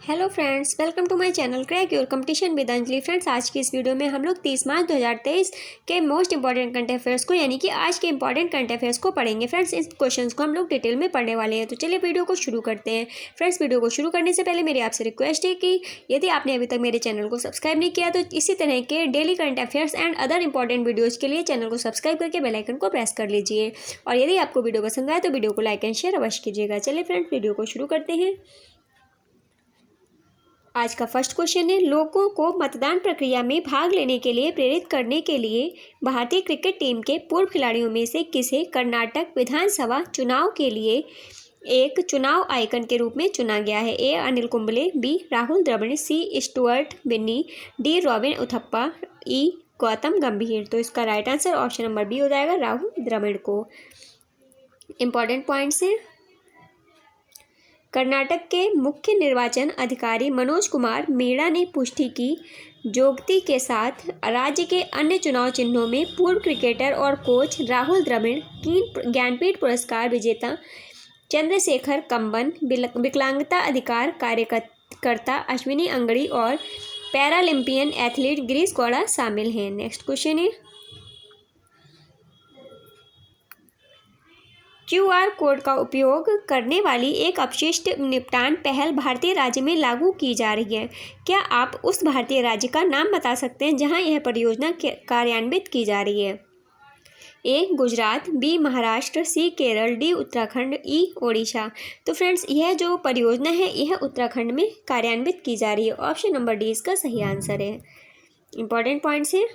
Hello friends, welcome to my channel crack your competition with Anjali. Friends, आज की इस video में हम लोग 30 मार्च 2023 के मोस्ट इंपॉर्टेंट करंट अफेयर्स को यानी कि आज के इंपॉर्टेंट करंट अफेयर्स को पढ़ेंगे। फ्रेंड्स, इस क्वेश्चंस को हम लोग डिटेल में पढ़ने वाले हैं, तो चलिए वीडियो को शुरू करते हैं। फ्रेंड्स, वीडियो को शुरू करने से पहले मेरी आपसे रिक्वेस्ट है कि यदि आपने अभी तक मेरे चैनल को सब्सक्राइब नहीं किया तो इसी तरह के daily current affairs and other important videos के लिए चैनल को सब्सक्राइब करके बेल आइकन को प्रेस कर लीजिए। और यदि आपको वीडियो पसंद आए तो वीडियो को लाइक एंड शेयर अवश्य कीजिएगा। चलिए फ्रेंड्स, वीडियो को शुरू करते हैं। आज का फर्स्ट क्वेश्चन है, लोगों को मतदान प्रक्रिया में भाग लेने के लिए प्रेरित करने के लिए भारतीय क्रिकेट टीम के पूर्व खिलाड़ियों में से किसे कर्नाटक विधानसभा चुनाव के लिए एक चुनाव आइकन के रूप में चुना गया है? A Anil Kumble, B Rahul Dravid, C Stuart Binny, D Robin Uthappa, E Gautam Gambhir. तो इसका right answer option number B हो जाएगा, राहुल द्रविड़ को। इंपॉर्टेंट पॉइंट्स हैं, कर्नाटक के मुख्य निर्वाचन अधिकारी मनोज कुमार मीणा ने पुष्टि की, जोगती के साथ राज्य के अन्य चुनाव चिन्हों में पूर्व क्रिकेटर और कोच राहुल द्रविड़, ज्ञानपीठ पुरस्कार विजेता चंद्रशेखर कंबन, विकलांगता अधिकार कार्यकर्ता अश्विनी अंगड़ी और पैरालंपियन एथलीट गिरीश गौड़ा शामिल हैं। नेक्स्ट क्वेश्चन है, QR कोड का उपयोग करने वाली एक अपशिष्ट निपटान पहल भारतीय राज्य में लागू की जा रही है। क्या आप उस भारतीय राज्य का नाम बता सकते हैं जहां यह परियोजना कार्यान्वित की जा रही है? ए गुजरात, बी महाराष्ट्र, सी केरल, डी उत्तराखंड, ई ओडिशा। तो फ्रेंड्स, यह जो परियोजना है यह उत्तराखंड में कार्यान्वित की जा रही है। ऑप्शन नंबर डी इसका सही आंसर है। इंपॉर्टेंट पॉइंट्स हैं,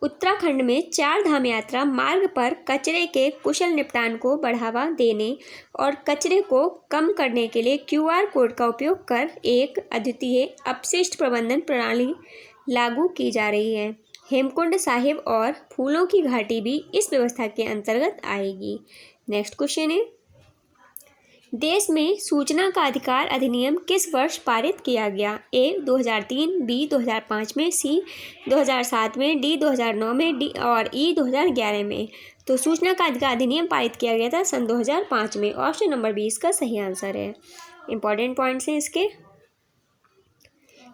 उत्तराखंड में चार धाम यात्रा मार्ग पर कचरे के कुशल निपटान को बढ़ावा देने और कचरे को कम करने के लिए QR कोड का उपयोग कर एक अद्वितीय अपशिष्ट प्रबंधन प्रणाली लागू की जा रही है। हेमकुंड साहिब और फूलों की घाटी भी इस व्यवस्था के अंतर्गत आएगी। नेक्स्ट क्वेश्चन है, देश में सूचना का अधिकार अधिनियम किस वर्ष पारित किया गया? ए 2003, बी 2005 में, सी 2007 में, डी 2009 में, डी और ई 2011 में। तो सूचना का अधिकार अधिनियम पारित किया गया था सन 2005 में। ऑप्शन नंबर बी इसका सही आंसर है। इंपॉर्टेंट पॉइंट्स हैं इसके,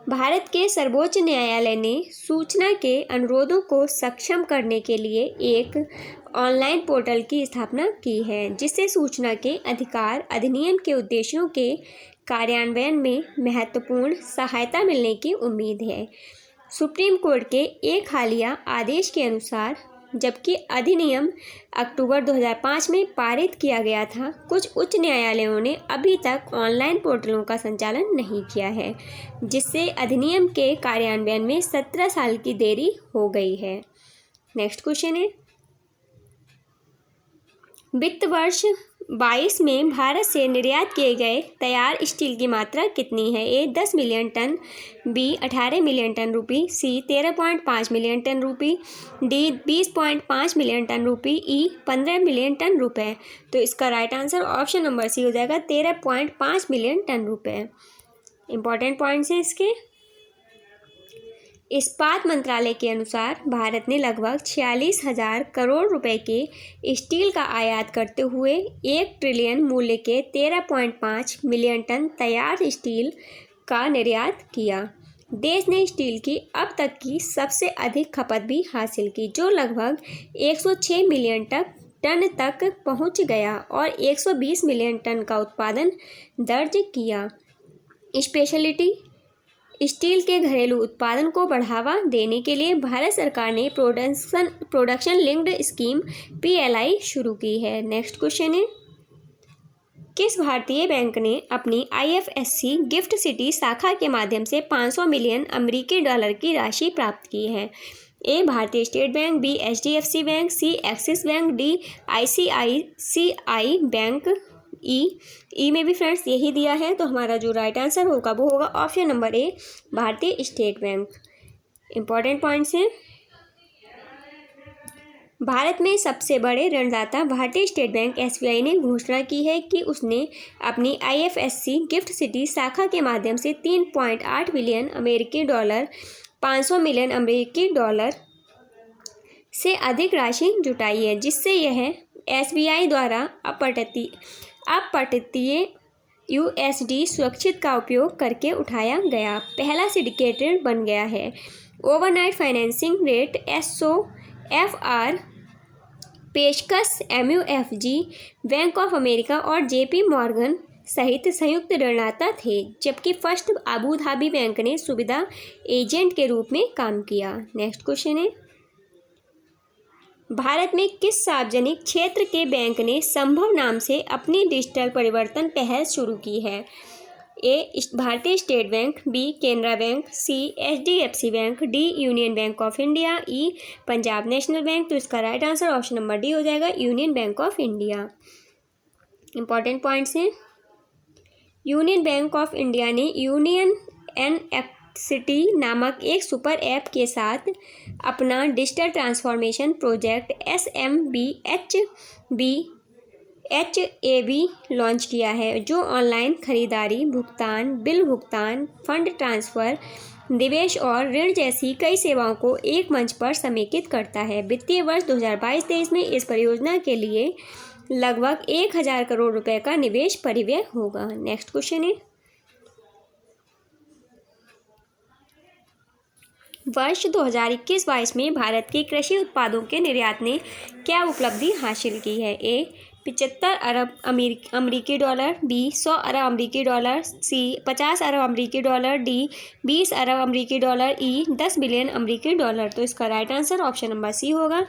भारत के सर्वोच्च न्यायालय ने सूचना के अनुरोधों को सक्षम करने के लिए एक ऑनलाइन पोर्टल की स्थापना की है, जिससे सूचना के अधिकार अधिनियम के उद्देश्यों के कार्यान्वयन में महत्वपूर्ण सहायता मिलने की उम्मीद है। सुप्रीम कोर्ट के एक हालिया आदेश के अनुसार, जबकि अधिनियम अक्टूबर 2005 में पारित किया गया था, कुछ उच्च न्यायालयों ने अभी तक ऑनलाइन पोर्टलों का संचालन नहीं किया है, जिससे अधिनियम के कार्यान्वयन में 17 साल की देरी हो गई है। नेक्स्ट क्वेश्चन है, वित्त वर्ष 22 में भारत से निर्यात किए गए तैयार स्टील की मात्रा कितनी है? A 10 million ton, B 18 million ton rupee, C 13.5 million ton rupee, D 20.5 million ton rupee, E 15 million ton रुपए। तो इसका right answer option number C हो जाएगा, 13.5 मिलियन टन रुपए। इंपॉर्टेंट पॉइंट्स हैं इसके, इस्पात मंत्रालय के अनुसार भारत ने लगभग 46,000 करोड़ रुपए के स्टील का आयात करते हुए 1 ट्रिलियन मूल्य के 13.5 मिलियन टन तैयार स्टील का निर्यात किया। देश ने स्टील की अब तक की सबसे अधिक खपत भी हासिल की, जो लगभग 106 मिलियन टन तक पहुंच गया और 120 मिलियन टन का उत्पादन दर्ज किया। स्पेशलिटी स्टील के घरेलू उत्पादन को बढ़ावा देने के लिए भारत सरकार ने प्रोडक्शन लिंक्ड स्कीम PLI शुरू की है। नेक्स्ट क्वेश्चन है, किस भारतीय बैंक ने अपनी IFSC गिफ्ट सिटी शाखा के माध्यम से 500 मिलियन अमेरिकी डॉलर की राशि प्राप्त की है? A Bharatiya state bank, B HDFC bank, C axis bank, D ICICI bank, E में भी फ्रेंड्स यही दिया है, तो हमारा जो राइट आंसर होगा वो होगा option number A, Bharatiya state bank. Important points हैं, भारत में सबसे बड़े ऋणदाता भारतीय स्टेट बैंक SBI ने घोषणा की है कि उसने अपनी IFSC गिफ्ट सिटी शाखा के माध्यम से 3.8 बिलियन अमेरिकी डॉलर 500 मिलियन अमेरिकी डॉलर से अधिक राशि जुटाई है, जिससे यह SBI द्वारा अपतटीय USD सुरक्षित का उपयोग करके उठाया गया। पहला सिंडिकेटेड बन गया है। ओवरनाइट फाइनेंसिंग रेट SOFR पेशकश MUFG, बैंक ऑफ अमेरिका और JP मॉर्गन सहित संयुक्त ऋणदाता थे, जबकि फर्स्ट अबू धाबी बैंक ने सुविधा एजेंट के रूप में काम किया। नेक्स्ट क्वेश्चन है, भारत में किस सार्वजनिक क्षेत्र के बैंक ने संभव नाम से अपनी डिजिटल परिवर्तन पहल शुरू की है? A भारतीय state bank, B Canara bank, C HDFC bank, D union bank of India, E Punjab national bank. तो इसका right answer option number D हो जाएगा, union bank of India. Important points हैं, यूनियन बैंक ऑफ इंडिया ने union NXT नामक एक super app के साथ अपना digital transformation project SMBHAB launch किया है, जो ऑनलाइन खरीदारी, भुगतान, बिल भुगतान, फंड ट्रांसफ़र, निवेश और ऋण जैसी कई सेवाओं को एक मंच पर समेकित करता है। वित्तीय वर्ष 2022-23 में इस परियोजना के लिए लगभग 1000 करोड़ रुपए का निवेश परिव्यय होगा। नेक्स्ट क्वेश्चन है, वर्ष 2021-22 में भारत के कृषि उत्पादों के निर्यात ने क्या उपलब्धि हासिल की है? A 75 अरब अमेरिकी डॉलर, B 100 अरब अमेरिकी डॉलर, C 50 अरब अमेरिकी डॉलर, D 20 अरब अमेरिकी डॉलर, E 10 बिलियन अमेरिकी डॉलर। तो इसका right answer option number C होगा,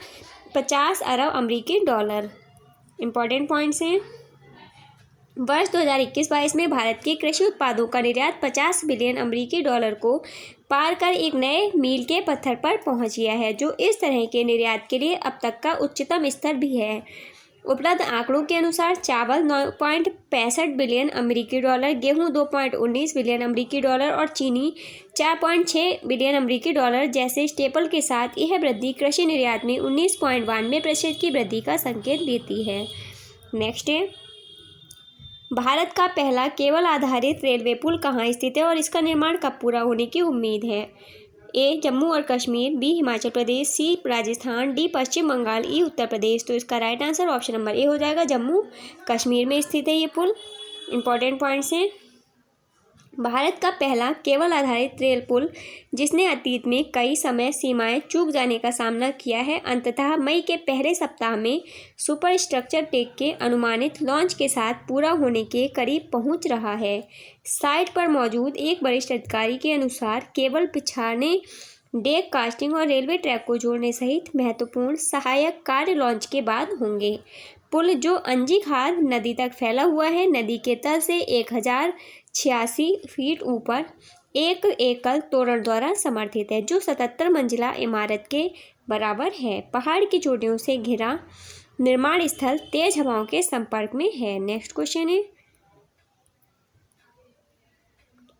50 अरब अमेरिकी डॉलर। इंपॉर्टेंट पॉइंट्स हैं, वर्ष 2021-22 में भारत के कृषि उत्पादों का निर्यात 50 बिलियन अमेरिकी डॉलर को पार कर एक नए मील के पत्थर पर पहुंच गया है, जो इस तरह के निर्यात के लिए अब तक का उच्चतम स्तर भी है। उपलब्ध आंकड़ों के अनुसार चावल 9.65 बिलियन अमेरिकी डॉलर, गेहूं 2.19 बिलियन अमेरिकी डॉलर और चीनी 4.6 बिलियन अमेरिकी डॉलर जैसे स्टेपल के साथ यह वृद्धि कृषि निर्यात में 19.92% की वृद्धि का संकेत देती है। नेक्स्ट है, भारत का पहला केबल आधारित रेलवे पुल कहाँ स्थित है और इसका निर्माण कब पूरा होने की उम्मीद है? A जम्मू और Kashmir, B Himachal Pradesh, C Rajasthan, D पश्चिम बंगाल, E उत्तर प्रदेश। तो इसका right answer option number A हो जाएगा, जम्मू कश्मीर में स्थित है ये पुल। इंपॉर्टेंट पॉइंट्स हैं, भारत का पहला केबल आधारित रेल पुल, जिसने अतीत में कई समय सीमाएं चूक जाने का सामना किया है, अंततः मई के पहले सप्ताह में सुपर स्ट्रक्चर टेक के अनुमानित लॉन्च के साथ पूरा होने के करीब पहुंच रहा है। साइट पर मौजूद एक वरिष्ठ अधिकारी के अनुसार केबल बिछाने, डेक कास्टिंग और रेलवे ट्रैक को जोड़ने सहित महत्वपूर्ण सहायक कार्य लॉन्च के बाद होंगे। पुल, जो अंजी खाद नदी तक फैला हुआ है, नदी के तल से 1086 फीट ऊपर एक एकल तोरण द्वारा समर्थित है, जो 77 मंजिला इमारत के बराबर है। पहाड़ की चोटियों से घिरा निर्माण स्थल तेज हवाओं के संपर्क में है। नेक्स्ट क्वेश्चन है,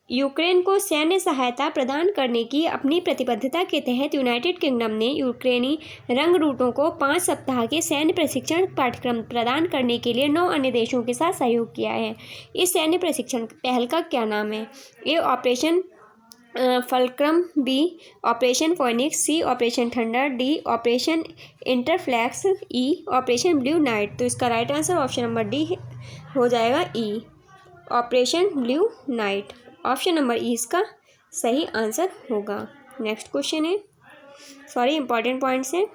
यूक्रेन को सैन्य सहायता प्रदान करने की अपनी प्रतिबद्धता के तहत यूनाइटेड किंगडम ने यूक्रेनी रंगरूटों को 5 सप्ताह के सैन्य प्रशिक्षण पाठ्यक्रम प्रदान करने के लिए 9 अन्य देशों के साथ सहयोग किया है। इस सैन्य प्रशिक्षण पहल का क्या नाम है? A operation fulcrum, B operation phoenix, C operation thunder, D operation interflex, E operation blue night. तो इसका right answer option number D हो जाएगा, E operation blue night. Option number E इसका सही आंसर होगा। नेक्स्ट क्वेश्चन है, important points हैं,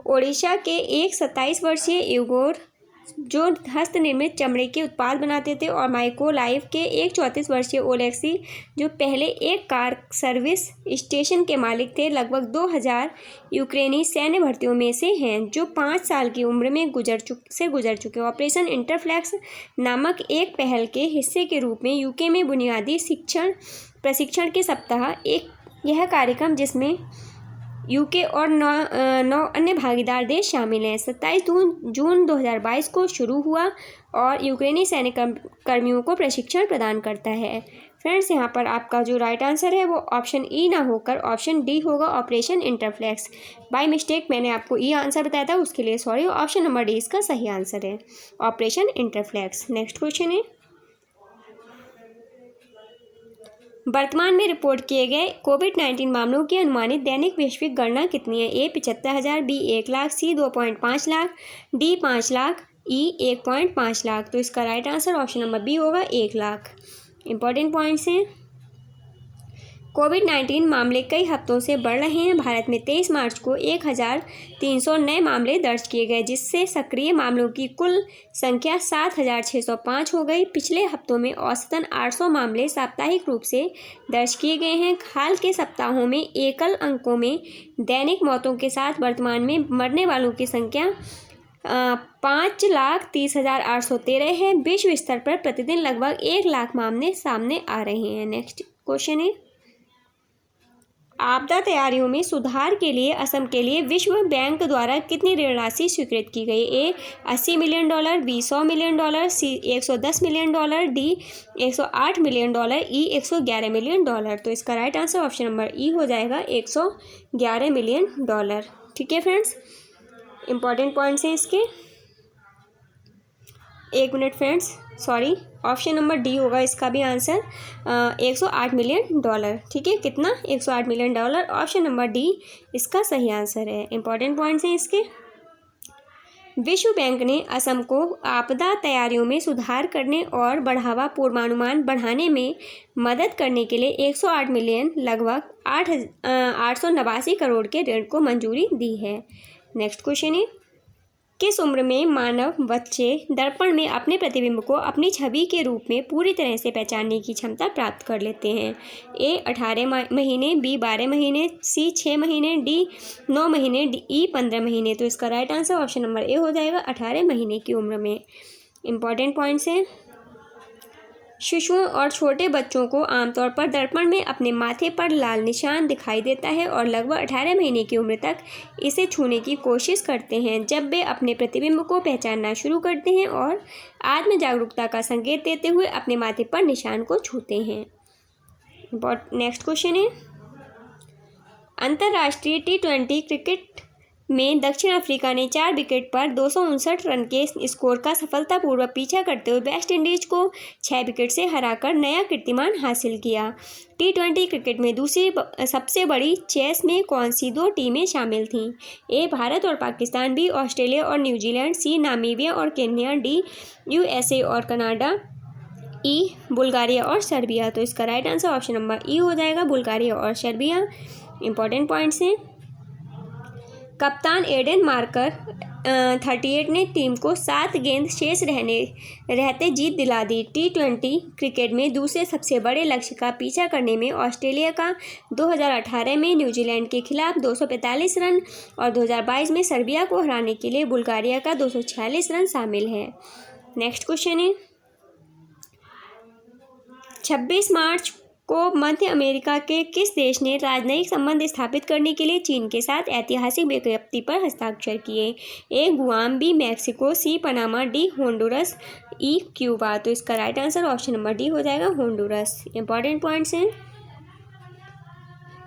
ओडिशा के एक 27 वर्षीय इगोर, जो हस्त निर्मित चमड़े के उत्पाद बनाते थे, और माइकोलाइव के एक 34 वर्षीय ओलेक्सी, जो पहले एक कार सर्विस स्टेशन के मालिक थे, लगभग 2000 यूक्रेनी सैन्य भर्तियों में से हैं, जो 5 साल की उम्र में गुजर चुके। ऑपरेशन इंटरफ्लैक्स नामक एक पहल के हिस्से के रूप में यूके में बुनियादी प्रशिक्षण के सप्ताह यह कार्यक्रम, जिसमें यूके और 9 अन्य भागीदार देश शामिल हैं, 27 जून 2022 को शुरू हुआ और यूक्रेनी सैन्य कर्मियों को प्रशिक्षण प्रदान करता है। फ्रेंड्स, यहाँ पर आपका जो राइट आंसर है वो ऑप्शन ई ना होकर ऑप्शन डी होगा, ऑपरेशन इंटरफ्लैक्स। बाय मिस्टेक मैंने आपको ई आंसर बताया था, उसके लिए सॉरी। ऑप्शन नंबर डी इसका सही आंसर है, ऑपरेशन इंटरफ्लैक्स। नेक्स्ट क्वेश्चन है, वर्तमान में रिपोर्ट किए गए कोविड-19 मामलों की अनुमानित दैनिक वैश्विक गणना कितनी है? A 75,000, B 1 lakh, C 2.5 lakh, D 5 lakh, ई 1.5 लाख। तो इसका right answer option number B होगा 1 लाख। इंपॉर्टेंट पॉइंट्स हैं। कोविड-19 मामले कई हफ्तों से बढ़ रहे हैं। भारत में 23 मार्च को 1300 नए मामले दर्ज किए गए, जिससे सक्रिय मामलों की कुल संख्या 7605 हो गई। पिछले हफ्तों में औसतन 800 मामले साप्ताहिक रूप से दर्ज किए गए हैं। हाल के सप्ताहों में एकल अंकों में दैनिक मौतों के साथ वर्तमान में मरने वालों की संख्या 5,30,813 है। विश्व स्तर पर प्रतिदिन लगभग 1 लाख मामले सामने आ रहे हैं। नेक्स्ट क्वेश्चन है, आपदा तैयारियों में सुधार के लिए असम के लिए विश्व बैंक द्वारा कितनी ऋण राशि स्वीकृत की गई? A 80 million dollar, B 100 million dollar, C 110 million dollar, D 108 million dollar, E 111 million dollar. तो इसका right answer option number E हो जाएगा 111 मिलियन डॉलर। ठीक है फ्रेंड्स, इंपॉर्टेंट पॉइंट्स हैं इसके। 1 minute friends, sorry, option number D होगा इसका भी आंसर 108 मिलियन डॉलर। ठीक है, कितना? 108 million dollar. Option number D इसका सही आंसर है। इंपॉर्टेंट पॉइंट्स हैं इसके। विश्व बैंक ने असम को आपदा तैयारियों में सुधार करने और बढ़ावा पूर्वानुमान बढ़ाने में मदद करने के लिए 108 मिलियन लगभग 889 करोड़ के ऋण को मंजूरी दी है। नेक्स्ट क्वेश्चन है, किस उम्र में मानव बच्चे दर्पण में अपने प्रतिबिंब को अपनी छवि के रूप में पूरी तरह से पहचानने की क्षमता प्राप्त कर लेते हैं? ए 18 महीने, बी 12 महीने, सी 6 महीने, डी 9 महीने, डी ई 15 महीने। तो इसका right answer option number A हो जाएगा 18 महीने की उम्र में। इंपॉर्टेंट पॉइंट्स हैं। शिशुओं और छोटे बच्चों को आमतौर पर दर्पण में अपने माथे पर लाल निशान दिखाई देता है और लगभग 18 महीने की उम्र तक इसे छूने की कोशिश करते हैं, जब वे अपने प्रतिबिंब को पहचानना शुरू करते हैं और आत्म जागरूकता का संकेत देते हुए अपने माथे पर निशान को छूते हैं। नेक्स्ट क्वेश्चन है, अंतर्राष्ट्रीय T20 क्रिकेट में दक्षिण अफ्रीका ने 4 विकेट पर 259 रन के स्कोर का सफलतापूर्वक पीछा करते हुए वेस्ट इंडीज को 6 विकेट से हराकर नया कीर्तिमान हासिल किया। T20 क्रिकेट में दूसरी सबसे बड़ी चेस में कौन सी 2 टीमें शामिल थीं? ए भारत और पाकिस्तान, बी ऑस्ट्रेलिया और न्यूजीलैंड, सी नामीबिया और केन्या, डी USA और कनाडा, ई बुल्गारिया और सर्बिया। तो इसका right answer option number E हो जाएगा, बुल्गारिया और सर्बिया। इंपॉर्टेंट पॉइंट्स हैं। कप्तान एडन मार्कर 38 ने टीम को 7 गेंद शेष रहते जीत दिला दी। T20 क्रिकेट में दूसरे सबसे बड़े लक्ष्य का पीछा करने में ऑस्ट्रेलिया का 2018 में न्यूजीलैंड के खिलाफ 245 रन और 2022 में सर्बिया को हराने के लिए बुल्गारिया का 246 रन शामिल है। नेक्स्ट क्वेश्चन है, 26 मार्च को मध्य अमेरिका के किस देश ने राजनयिक संबंध स्थापित करने के लिए चीन के साथ ऐतिहासिक विज्ञप्ति पर हस्ताक्षर किए? ए गुआम, बी मैक्सिको, सी पनामा, डी होंडुरस, ई क्यूबा। तो इसका right answer option number D हो जाएगा, होंडुरस। इंपॉर्टेंट पॉइंट्स हैं।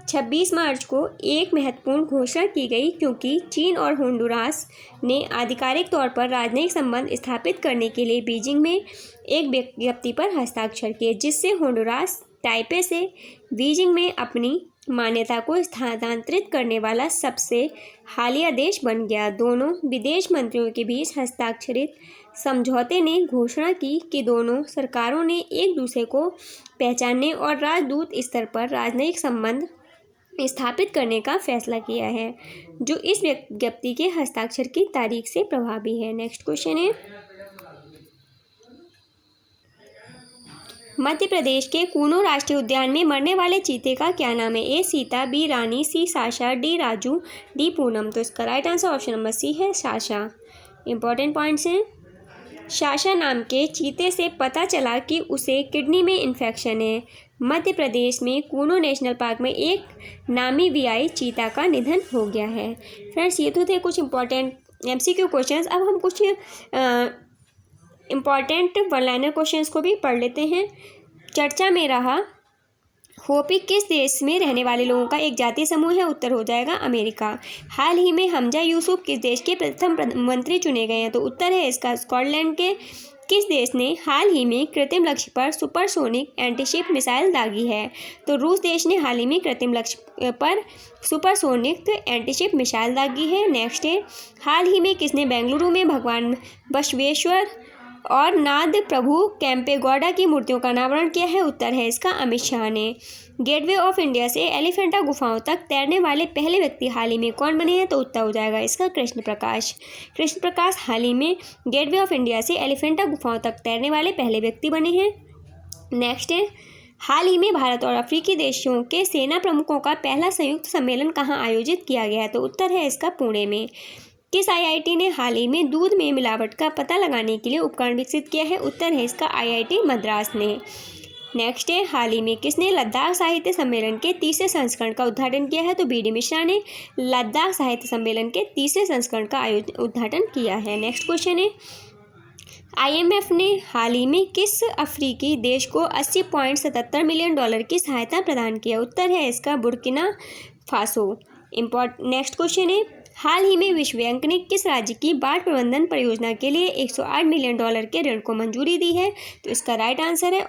26 मार्च को एक महत्वपूर्ण घोषणा की गई क्योंकि चीन और होंडुरास ने आधिकारिक तौर पर राजनयिक संबंध स्थापित करने के लिए बीजिंग में एक विज्ञप्ति पर हस्ताक्षर किए, जिससे होंडुरास टाइपे से बीजिंग में अपनी मान्यता को स्थानांतरित करने वाला सबसे हालिया देश बन गया। दोनों विदेश मंत्रियों के बीच हस्ताक्षरित समझौते ने घोषणा की कि दोनों सरकारों ने एक दूसरे को पहचानने और राजदूत स्तर पर राजनयिक संबंध स्थापित करने का फैसला किया है, जो इस विज्ञप्ति के हस्ताक्षर की तारीख से प्रभावी है। नेक्स्ट क्वेश्चन है, मध्य प्रदेश के कूनो राष्ट्रीय उद्यान में मरने वाले चीते का क्या नाम है? A Sita, B Rani, C Sasha, D Raju, D Poonam. तो इसका right answer option number C है, साशा। इंपॉर्टेंट पॉइंट्स हैं। साशा नाम के चीते से पता चला कि उसे किडनी में इन्फेक्शन है। मध्य प्रदेश में कूनो नेशनल पार्क में एक नामीबियाई चीता का निधन हो गया है। फ्रेंड्स, ये तो थे कुछ इंपॉर्टेंट MCQ क्वेश्चंस। अब हम कुछ इम्पॉर्टेंट वन लाइनर क्वेश्चंस को भी पढ़ लेते हैं। चर्चा में रहा होपी किस देश में रहने वाले लोगों का एक जातीय समूह है? उत्तर हो जाएगा अमेरिका। हाल ही में हमजा यूसुफ किस देश के प्रथम प्रधानमंत्री चुने गए हैं? तो उत्तर है इसका स्कॉटलैंड के। किस देश ने हाल ही में कृत्रिम लक्ष्य पर सुपरसोनिक एंटीशिप मिसाइल दागी है? तो रूस देश ने हाल ही में कृत्रिम लक्ष्य पर सुपरसोनिक एंटीशिप मिसाइल दागी है। नेक्स्ट है, हाल ही में किसने बेंगलुरु में भगवान बसवेश्वर और नाद प्रभु केम्पेगौड़ा की मूर्तियों का अनावरण किया है? उत्तर है इसका अमित शाह ने। गेटवे ऑफ इंडिया से एलिफेंटा गुफाओं तक तैरने वाले पहले व्यक्ति हाल ही में कौन बने हैं? तो उत्तर हो जाएगा इसका कृष्ण प्रकाश। कृष्ण प्रकाश हाल ही में गेटवे ऑफ इंडिया से एलिफेंटा गुफाओं तक तैरने वाले पहले व्यक्ति बने हैं। नेक्स्ट है, हाल ही में भारत और अफ्रीकी देशों के सेना प्रमुखों का पहला संयुक्त सम्मेलन कहाँ आयोजित किया गया है? तो उत्तर है इसका पुणे में। किस आईआईटी ने हाल ही में दूध में मिलावट का पता लगाने के लिए उपकरण विकसित किया है? उत्तर है इसका आईआईटी मद्रास ने। नेक्स्ट है, हाल ही में किसने लद्दाख साहित्य सम्मेलन के तीसरे संस्करण का उद्घाटन किया है? तो बी डी मिश्रा ने लद्दाख साहित्य सम्मेलन के तीसरे संस्करण का उद्घाटन किया है। नेक्स्ट क्वेश्चन है, आईएमएफ ने हाल ही में किस अफ्रीकी देश को $80.77 मिलियन की सहायता प्रदान किया? उत्तर है इसका बुर्किना फासो। नेक्स्ट क्वेश्चन है, हाल ही में विश्व बैंक ने किस राज्य की बाढ़ प्रबंधन परियोजना के लिए $108 मिलियन के ऋण को मंजूरी दी है? तो इसका राइट आंसर है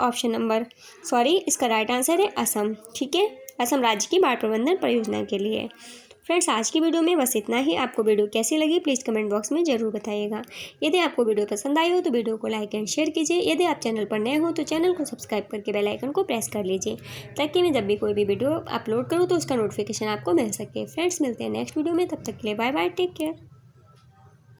असम। ठीक है, असम राज्य की बाढ़ प्रबंधन परियोजना के लिए। फ्रेंड्स, आज की वीडियो में बस इतना ही। आपको वीडियो कैसी लगी प्लीज़ कमेंट बॉक्स में ज़रूर बताइएगा। यदि आपको वीडियो पसंद आई हो तो वीडियो को लाइक एंड शेयर कीजिए। यदि आप चैनल पर नए हो तो चैनल को सब्सक्राइब करके बेल आइकन को प्रेस कर लीजिए, ताकि मैं जब भी कोई भी वीडियो अपलोड करूँ तो उसका नोटिफिकेशन आपको मिल सके। फ्रेंड्स, मिलते हैं नेक्स्ट वीडियो में, तब तक के लिए बाय बाय, टेक केयर।